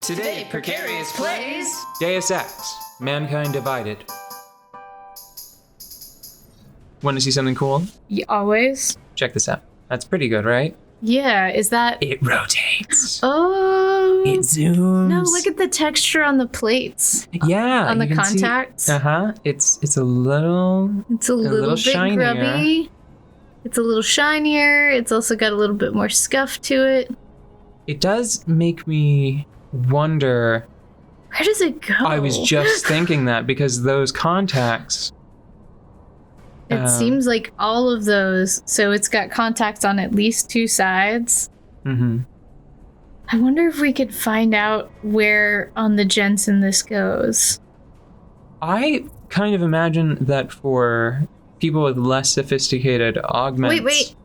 Today, Precarious plays Deus Ex, Mankind Divided. Want to see something cool? Always. Check this out. That's pretty good, right? Yeah, is that... It rotates. Oh. It zooms. No, look at the texture on the plates. Yeah. On the you can see- contacts. Uh-huh. It's a little... It's a little bit shinier. grubby. It's a little shinier. It's also got a little bit more scuff to it. It does make me wonder... Where does it go? I was just thinking that because those contacts... It seems like all of those, so it's got contacts on at least two sides. Mm-hmm. I wonder if we could find out where on the Jensen this goes. I kind of imagine that for people with less sophisticated augments... Wait.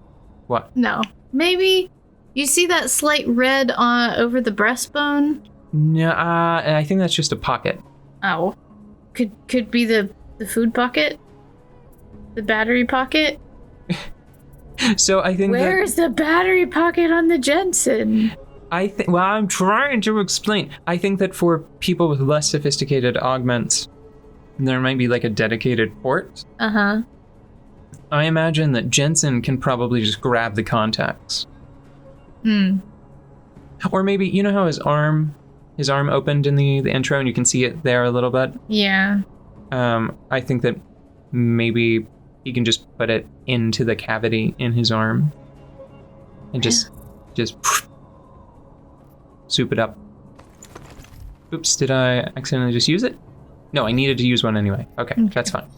What? No. Maybe you see that slight red over the breastbone? No, I think that's just a pocket. Oh. Could be the food pocket? The battery pocket? So I think Where's the battery pocket on the Jensen? well, I'm trying to explain. I think that for people with less sophisticated augments, there might be like a dedicated port. Uh-huh. I imagine that Jensen can probably just grab the contacts. Or maybe, you know how his arm opened in the intro and you can see it there a little bit? Yeah. I think that maybe he can just put it into the cavity in his arm and just soup it up. Oops, did I accidentally just use it? No, I needed to use one anyway. Okay. That's fine.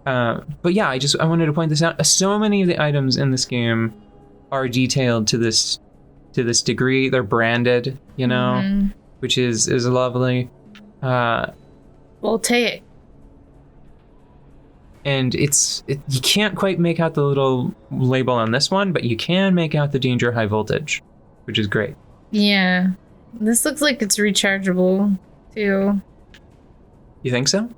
But yeah, I wanted to point this out. So many of the items in this game are detailed to this degree. They're branded, you know, which is lovely. Voltaic. And you can't quite make out the little label on this one, but you can make out the danger high voltage, which is great. Yeah. This looks like it's rechargeable, too. You think so?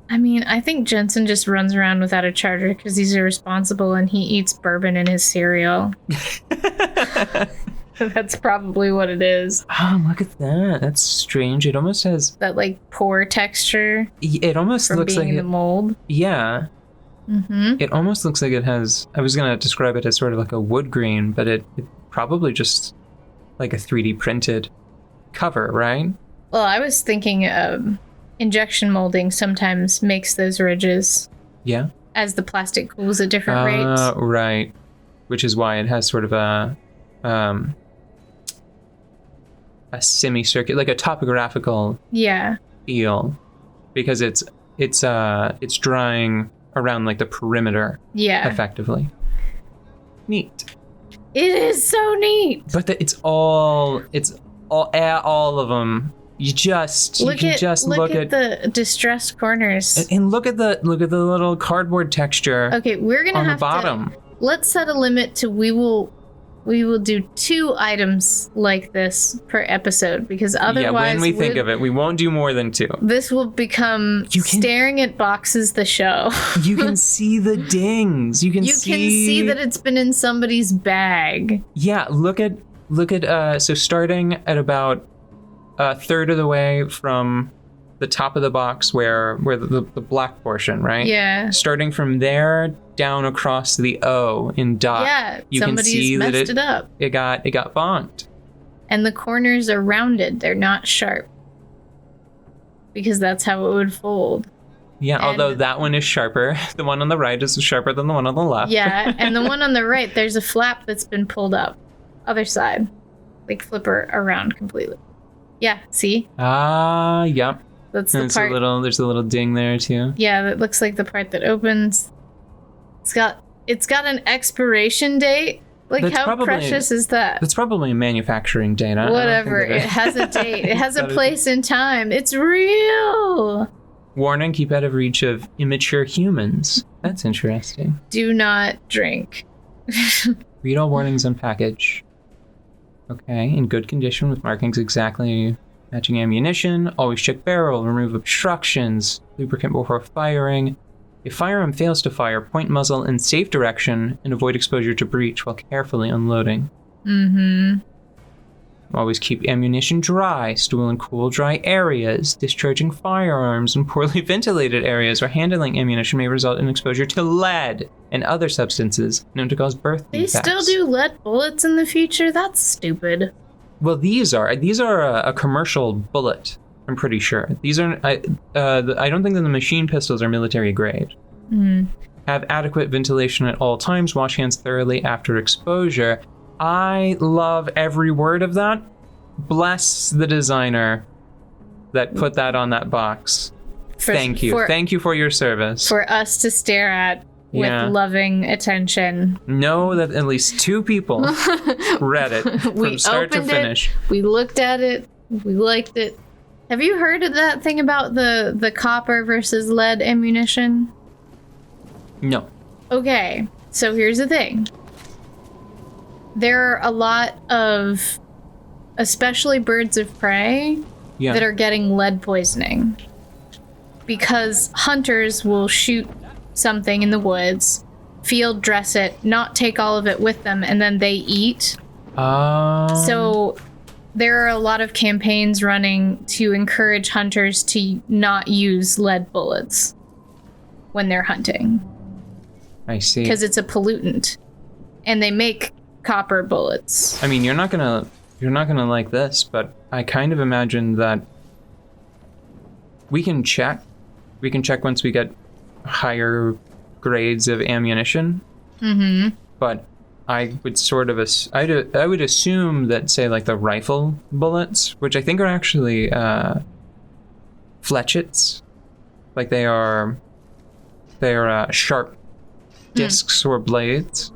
I mean, I think Jensen just runs around without a charger because he's irresponsible and he eats bourbon in his cereal. That's probably what it is. Oh, look at that. That's strange. It almost has... That, like, pore texture. It almost from looks being like in the mold. Yeah. Mm-hmm. It almost looks like it has... I was going to describe it as sort of like a wood grain, but it probably just like a 3D printed cover, right? Well, I was thinking injection molding sometimes makes those ridges. Yeah. As the plastic cools at different rates. Right. Which is why it has sort of a semicircular, like a topographical feel, because it's drying around like the perimeter. Yeah. Effectively. Neat. It is so neat. But it's all of them. You can just look at the distressed corners and look at the little cardboard texture. Okay, we're gonna on have the bottom. Let's set a limit to we will do 2 items like this per episode, because otherwise when we think of it, we won't do more than 2. This will become Staring at Boxes the show. You can see the dings. You can see that it's been in somebody's bag. Yeah, look at so starting at about a third of the way from the top of the box where the black portion, right? Yeah. Starting from there down across the O in dot. Yeah, you can see messed that it up. It got bonked. And the corners are rounded. They're not sharp. Because that's how it would fold. Yeah, although that one is sharper. The one on the right is sharper than the one on the left. Yeah, and the one on the right, there's a flap that's been pulled up. Other side. Like flipper around completely. Yeah, see? Yep. That's the part. There's a little ding there too. Yeah, that looks like the part that opens. It's got an expiration date. Like, how precious is that? That's probably a manufacturing date. Whatever. It has a date. It has a place in time. It's real. Warning, keep out of reach of immature humans. That's interesting. Do not drink. Read all warnings on package. Okay, in good condition with markings exactly matching ammunition. Always check barrel, remove obstructions, lubricant before firing. If firearm fails to fire, point muzzle in safe direction and avoid exposure to breach while carefully unloading. Mm-hmm. Always keep ammunition dry, stool in cool, dry areas, discharging firearms in poorly ventilated areas, or handling ammunition may result in exposure to lead and other substances known to cause birth defects. They still do lead bullets in the future? That's stupid. Well, these are a commercial bullet, I'm pretty sure. These are, I don't think that the machine pistols are military grade. Have adequate ventilation at all times, wash hands thoroughly after exposure. I love every word of that. Bless the designer that put that on that box. Thank you. Thank you for your service. For us to stare at with loving attention. Know that at least 2 people read it from start to finish. We looked at it. We liked it. Have you heard of that thing about the copper versus lead ammunition? No. Okay, so here's the thing. There are a lot of, especially birds of prey, that are getting lead poisoning. Because hunters will shoot something in the woods, field dress it, not take all of it with them, and then they eat. So there are a lot of campaigns running to encourage hunters to not use lead bullets when they're hunting. I see. Because it's a pollutant. And they make copper bullets. I mean, you're not gonna like this, but I kind of imagine that we can check once we get higher grades of ammunition. But I would I would assume that, say, like the rifle bullets, which I think are actually fletchets, like they are sharp discs or blades.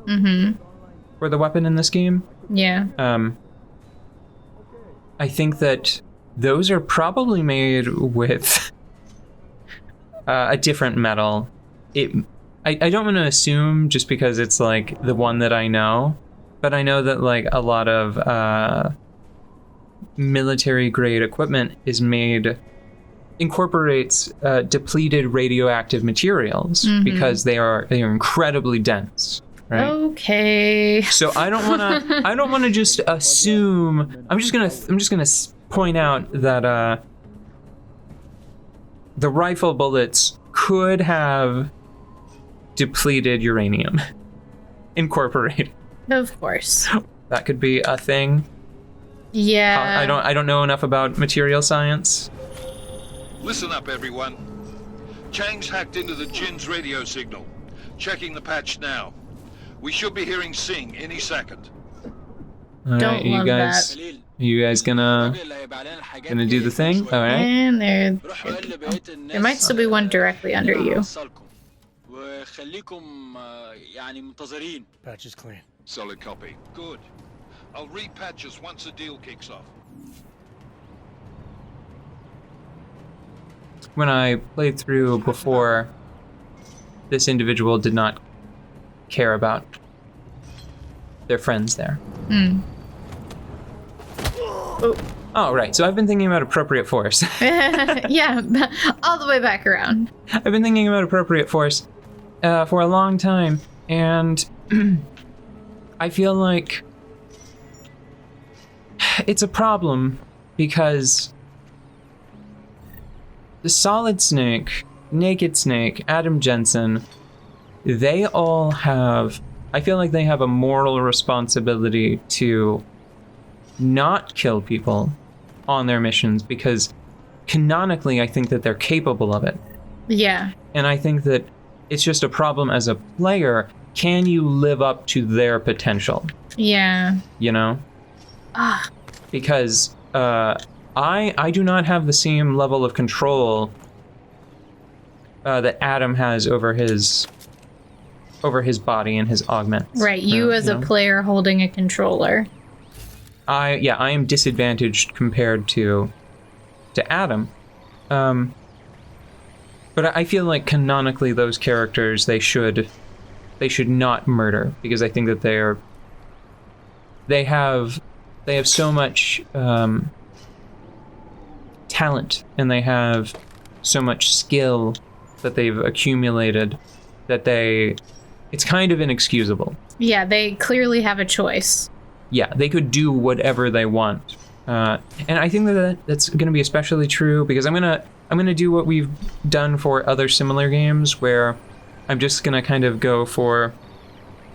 For the weapon in this game. Yeah. I think that those are probably made with a different metal. I don't want to assume just because it's like the one that I know, but I know that like a lot of military grade equipment incorporates depleted radioactive materials because they are incredibly dense. Right? Okay. So I don't want to just assume. I'm just gonna point out that the rifle bullets could have depleted uranium incorporated. Of course. That could be a thing. Yeah. I don't know enough about material science. Listen up, everyone. Chang's hacked into the Jin's radio signal. Checking the patch now. We should be hearing Sing any second. All right, you guys gonna do the thing? All right. And there might still be one directly under you. Patch is clean. Solid copy. Good. I'll repatch us once the deal kicks off. When I played through before, this individual did not care about their friends there. Oh, right. So I've been thinking about appropriate force. Yeah, all the way back around. I've been thinking about appropriate force for a long time, and I feel like it's a problem because the Solid Snake, Naked Snake, Adam Jensen, they all have, I feel like they have a moral responsibility to not kill people on their missions because canonically I think that they're capable of it. Yeah. And I think that it's just a problem as a player. Can you live up to their potential? Yeah. You know? Because I do not have the same level of control that Adam has over his body and his augments. Right, you as a player holding a controller. I am disadvantaged compared to Adam. But I feel like canonically those characters they should not murder because I think that they have so much talent and they have so much skill that they've accumulated that it's kind of inexcusable. Yeah, they clearly have a choice. Yeah, they could do whatever they want And I think that's going to be especially true because I'm gonna do what we've done for other similar games, where I'm just gonna kind of go for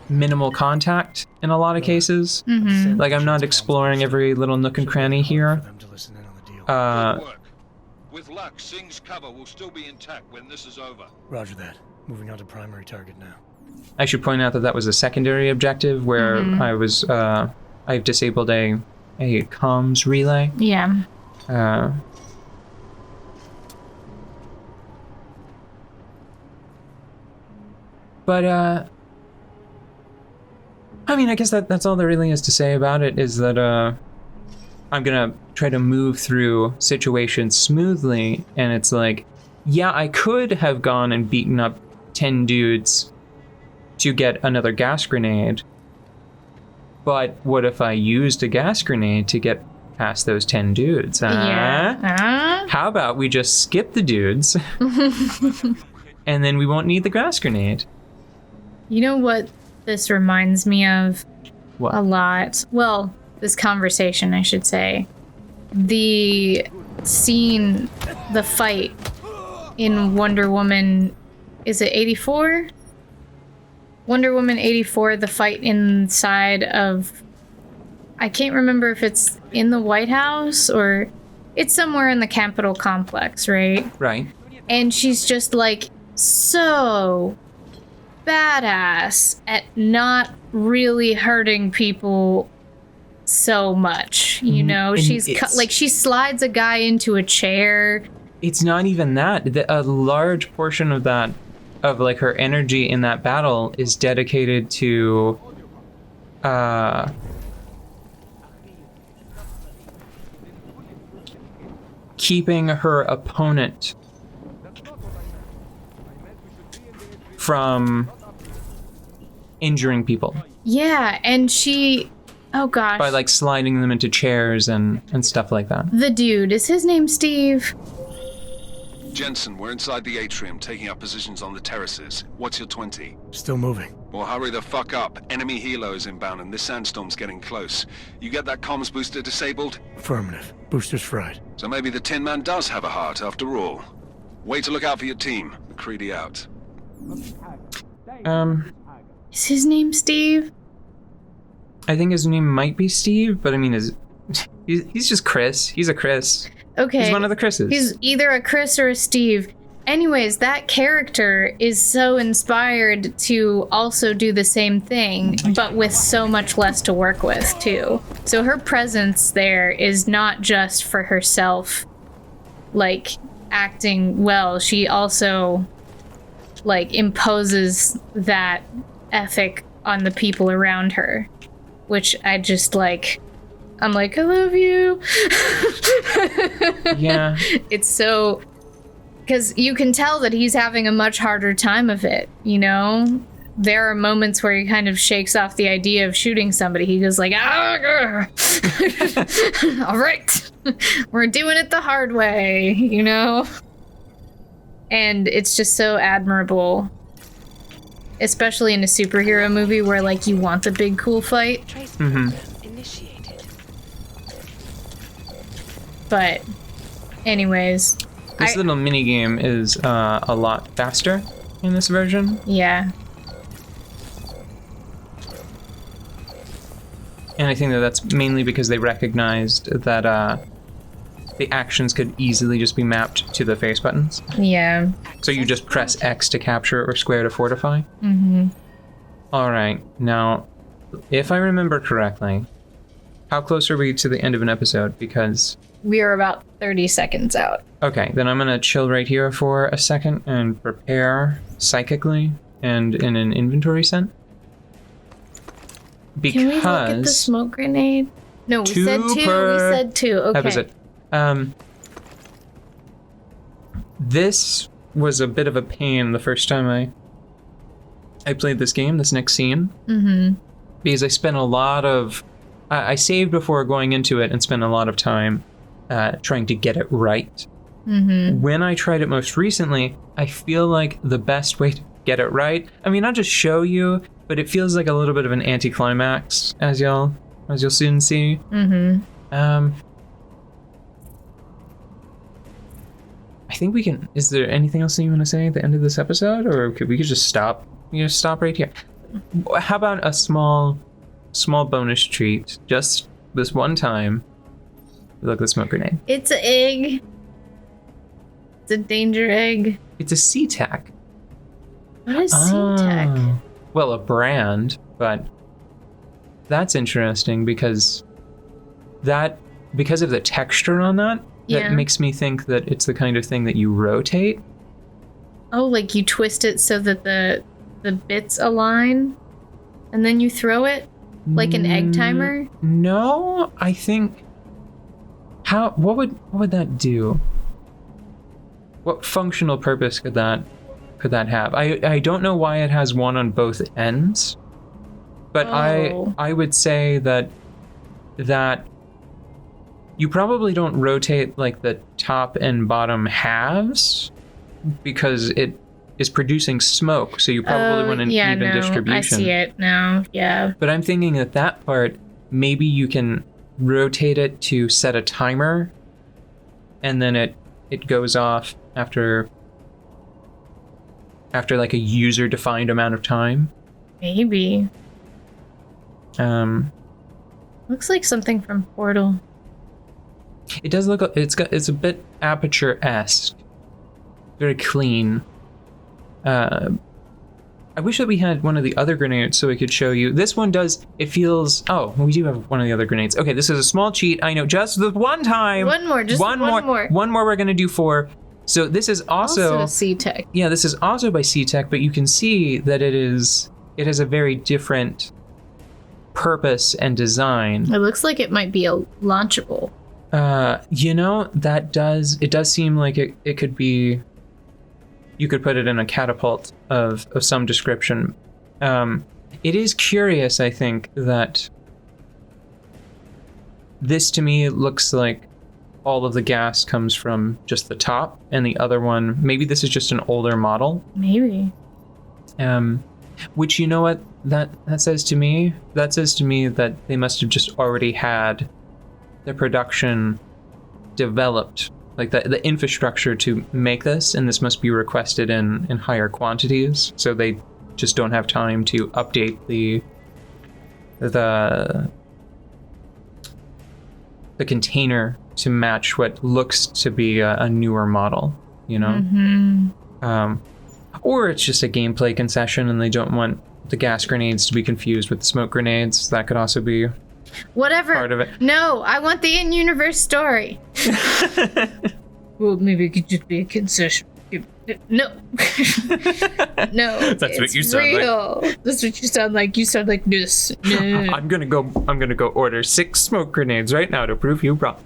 minimal contact in a lot of cases. Like I'm not exploring every little nook and cranny here. Good work. With luck, Singh's cover will still be intact when this is over. Roger that. Moving on to primary target now. I should point out that was a secondary objective where I've disabled a comms relay. Yeah. But I mean, I guess that's all there really is to say about it, is that I'm gonna try to move through situations smoothly, and it's like, yeah, I could have gone and beaten up 10 dudes to get another gas grenade, but what if I used a gas grenade to get past those 10 dudes? How about we just skip the dudes, and then we won't need the gas grenade? You know what this reminds me of? What? A lot. Well, this conversation, I should say. The scene, the fight in Wonder Woman, is it 84? Wonder Woman 84, the fight inside of, I can't remember if it's in the White House or it's somewhere in the Capitol complex, right? Right. And she's just like so badass at not really hurting people so much, you know? And She's like, she slides a guy into a chair. It's not even that. A large portion of that, of like her energy in that battle, is dedicated to keeping her opponent from injuring people. Yeah, and she, oh gosh. By like sliding them into chairs and stuff like that. The dude, is his name Steve? Jensen, we're inside the atrium, taking up positions on the terraces. What's your 20? Still moving. Well, hurry the fuck up. Enemy helo is inbound and this sandstorm's getting close. You get that comms booster disabled? Affirmative. Booster's fried. So maybe the Tin Man does have a heart after all. Way to look out for your team. McCready out. Is his name Steve? I think his name might be Steve, but I mean, he's just Chris. He's a Chris. Okay. He's one of the Chris's. He's either a Chris or a Steve. Anyways, that character is so inspired to also do the same thing, but with so much less to work with, too. So her presence there is not just for herself, like, acting well. She also, like, imposes that ethic on the people around her, which I just, like... I'm like, I love you. Yeah. It's so... Because you can tell that he's having a much harder time of it, you know? There are moments where he kind of shakes off the idea of shooting somebody. He goes like, all right, we're doing it the hard way, you know? And it's just so admirable. Especially in a superhero movie where, like, you want the big, cool fight. Mm-hmm. But, anyways... This little mini-game is a lot faster in this version. Yeah. And I think that's mainly because they recognized that the actions could easily just be mapped to the face buttons. Yeah. So you just press X to capture or square to fortify. Mm-hmm. All right. Now, if I remember correctly, how close are we to the end of an episode? Because... we are about 30 seconds out. Okay, then I'm gonna chill right here for a second and prepare psychically and in an inventory sense. Because can we look at the smoke grenade? No, we said two. We said two. Okay. Episode. This was a bit of a pain the first time I played this game, this next scene. Mm-hmm. Because I spent a lot of... I saved before going into it and spent a lot of time trying to get it right. Mm-hmm. When I tried it most recently, I feel like the best way to get it right, I mean, I'll just show you, but it feels like a little bit of an anticlimax, as you'll soon see. Mm-hmm. think we can. Is there anything else that you want to say at the end of this episode, or could we just stop? Stop right here. How about a small bonus treat, just this one time? Look at the smoke grenade. It's an egg. It's a danger egg. It's a SeaTac. What is SeaTac? Well, a brand, but that's interesting because of the texture on that. That makes me think that it's the kind of thing that you rotate. Oh, like you twist it so that the bits align, and then you throw it like an egg timer? No, I think. What would that do? What functional purpose could that have? I don't know why it has one on both ends, but I would say that you probably don't rotate like the top and bottom halves because it is producing smoke, so you probably want an even distribution. I see it now, yeah. But I'm thinking that part, maybe you can rotate it to set a timer, and then it goes off after like a user-defined amount of time. Maybe. Looks like something from Portal. It does look. It's a bit Aperture-esque. Very clean. I wish that we had one of the other grenades so we could show you. This one does. It feels. Oh, we do have one of the other grenades. Okay, this is a small cheat. I know. Just the one time. One more. Just one more. One more. We're gonna do 4. So this is also SeaTac. Yeah, this is also by SeaTac, but you can see that it has a very different purpose and design. It looks like it might be a launchable. It does seem like it could be. You could put it in a catapult of some description. It is curious, I think, that this to me looks like all of the gas comes from just the top, and the other one, maybe this is just an older model. Maybe. Which, you know what that says to me? That says to me that they must have just already had the production developed, like the infrastructure to make this, and this must be requested in higher quantities, so they just don't have time to update the container to match what looks to be a newer model, you know? Mm-hmm. Or it's just a gameplay concession and they don't want the gas grenades to be confused with the smoke grenades. That could also be whatever part of it. No, I want the in-universe story. Well, maybe it could just be a concession. No. No. That's what you sound real. Like. That's what you sound like. You sound like this. No. I'm gonna go order 6 smoke grenades right now to prove you wrong.